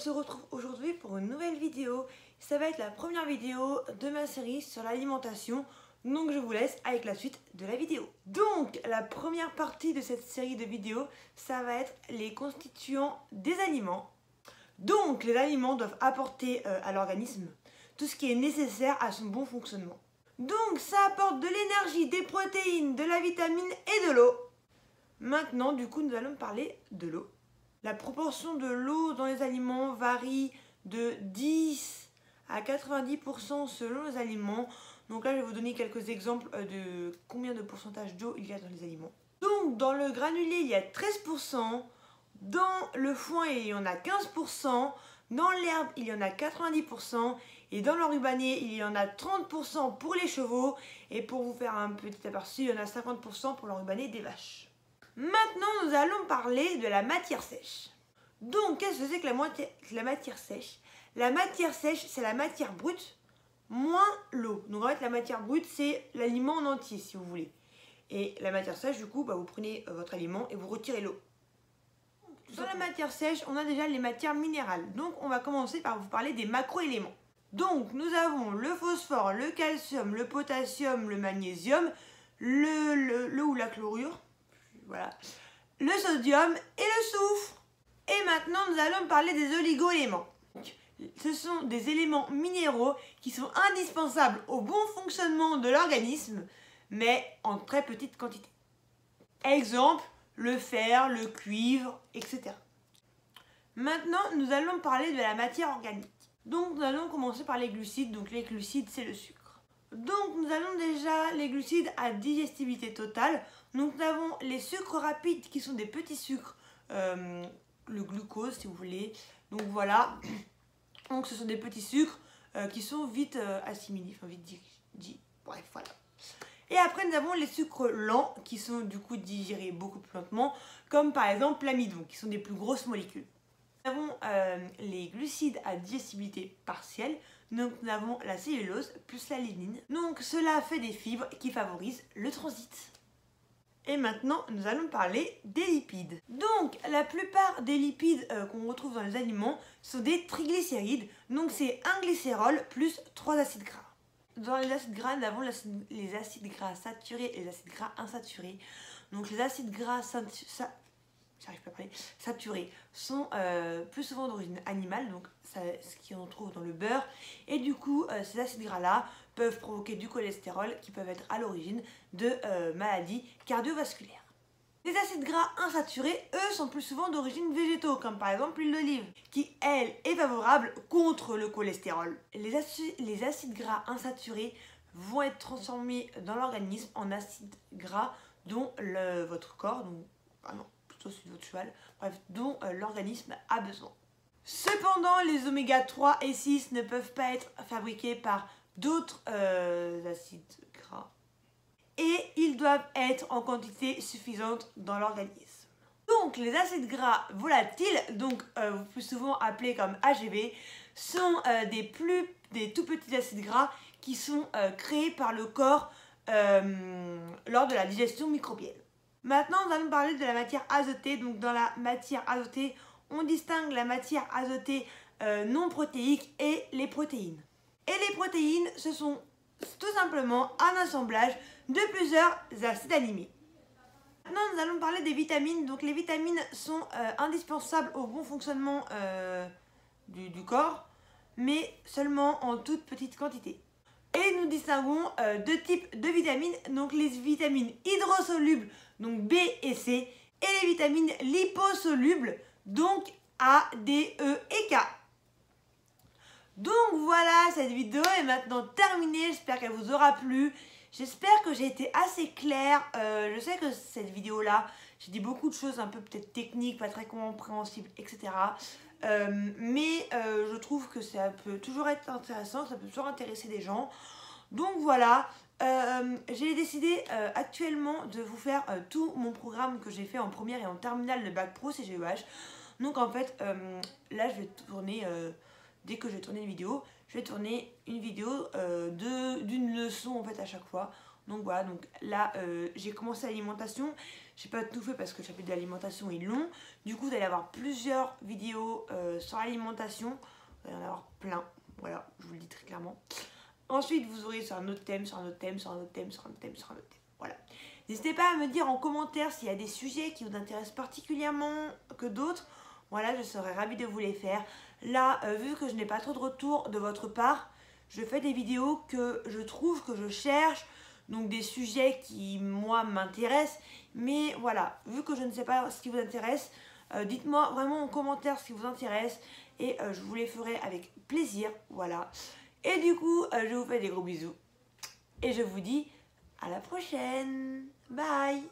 se retrouve aujourd'hui pour une nouvelle vidéo. Ça va être la première vidéo de ma série sur l'alimentation. Donc je vous laisse avec la suite de la vidéo. Donc la première partie de cette série de vidéos, ça va être les constituants des aliments. Donc les aliments doivent apporter à l'organisme tout ce qui est nécessaire à son bon fonctionnement. Donc ça apporte de l'énergie, des protéines, de la vitamine et de l'eau. Maintenant du coup nous allons parler de l'eau. La proportion de l'eau dans les aliments varie de 10 à 90% selon les aliments. Donc là, je vais vous donner quelques exemples de combien de pourcentage d'eau il y a dans les aliments. Donc dans le granulé, il y a 13%. Dans le foin, il y en a 15%. Dans l'herbe, il y en a 90%. Et dans l'enrubané, il y en a 30% pour les chevaux. Et pour vous faire un petit aperçu, il y en a 50% pour l'enrubané des vaches. Maintenant, nous allons parler de la matière sèche. Donc, qu'est-ce que c'est que la matière sèche? La matière sèche, c'est la matière brute moins l'eau. Donc, en fait, la matière brute, c'est l'aliment en entier, si vous voulez. Et la matière sèche, du coup, vous prenez votre aliment et vous retirez l'eau. Dans la matière sèche, on a déjà les matières minérales. Donc, on va commencer par vous parler des macroéléments. Donc, nous avons le phosphore, le calcium, le potassium, le magnésium, le ou la chlorure. Voilà, le sodium et le soufre. Et maintenant, nous allons parler des oligo-éléments. Ce sont des éléments minéraux qui sont indispensables au bon fonctionnement de l'organisme, mais en très petite quantité. Exemple, le fer, le cuivre, etc. Maintenant, nous allons parler de la matière organique. Donc, nous allons commencer par les glucides. Donc, les glucides, c'est le sucre. Donc nous avons déjà les glucides à digestibilité totale. Donc nous avons les sucres rapides qui sont des petits sucres, le glucose si vous voulez. Donc voilà, donc ce sont des petits sucres qui sont vite assimilés, enfin vite digérés. Bref voilà. Et après nous avons les sucres lents qui sont du coup digérés beaucoup plus lentement, comme par exemple l'amidon qui sont des plus grosses molécules. Nous avons les glucides à digestibilité partielle. Donc nous avons la cellulose plus la lignine. Donc cela fait des fibres qui favorisent le transit. Et maintenant nous allons parler des lipides. Donc la plupart des lipides qu'on retrouve dans les aliments sont des triglycérides. Donc c'est un glycérol plus 3 acides gras. Dans les acides gras, nous avons les acides gras saturés et les acides gras insaturés. Donc les acides gras saturés sont plus souvent d'origine animale, donc ce qu'on trouve dans le beurre. Et du coup, ces acides gras-là peuvent provoquer du cholestérol qui peuvent être à l'origine de maladies cardiovasculaires. Les acides gras insaturés, eux, sont plus souvent d'origine végétaux, comme par exemple l'huile d'olive, qui, elle, est favorable contre le cholestérol. Les acides gras insaturés vont être transformés dans l'organisme en acides gras dont votre corps, celui de votre cheval, bref, dont l'organisme a besoin. Cependant, les oméga 3 et 6 ne peuvent pas être fabriqués par d'autres acides gras et ils doivent être en quantité suffisante dans l'organisme. Donc, les acides gras volatiles, donc plus souvent appelés comme AGV, sont des tout petits acides gras qui sont créés par le corps lors de la digestion microbienne. Maintenant, nous allons parler de la matière azotée. Donc, dans la matière azotée, on distingue la matière azotée non protéique et les protéines. Et les protéines, ce sont tout simplement un assemblage de plusieurs acides aminés. Maintenant, nous allons parler des vitamines. Donc, les vitamines sont indispensables au bon fonctionnement du corps, mais seulement en toute petite quantité. Et nous distinguons deux types de vitamines, donc les vitamines hydrosolubles, donc B et C, et les vitamines liposolubles, donc A, D, E et K. Donc voilà, cette vidéo est maintenant terminée, j'espère qu'elle vous aura plu. J'espère que j'ai été assez claire. Je sais que cette vidéo-là, j'ai dit beaucoup de choses un peu peut-être techniques, pas très compréhensibles, etc. Mais je trouve que ça peut toujours être intéressant, ça peut toujours intéresser des gens. Donc voilà, j'ai décidé actuellement de vous faire tout mon programme que j'ai fait en première et en terminale de bac pro CGEH. Donc en fait, là je vais tourner, dès que je vais tourner une vidéo, je vais tourner une vidéo d'une leçon en fait à chaque fois. Donc voilà, donc là j'ai commencé l'alimentation. J'ai pas tout fait parce que le chapitre de l'alimentation est long. Du coup vous allez avoir plusieurs vidéos sur l'alimentation. Vous allez en avoir plein, voilà, je vous le dis très clairement. Ensuite vous aurez sur un autre thème, sur un autre thème, sur un autre thème, sur un autre thème, sur un autre thème. Voilà. N'hésitez pas à me dire en commentaire s'il y a des sujets qui vous intéressent particulièrement que d'autres. Voilà, je serais ravie de vous les faire. Là, vu que je n'ai pas trop de retours de votre part, je fais des vidéos que je trouve, que je cherche. Donc des sujets qui, moi, m'intéressent. Mais voilà, vu que je ne sais pas ce qui vous intéresse, dites-moi vraiment en commentaire ce qui vous intéresse. Et je vous les ferai avec plaisir. Voilà. Et du coup, je vous fais des gros bisous. Et je vous dis à la prochaine. Bye.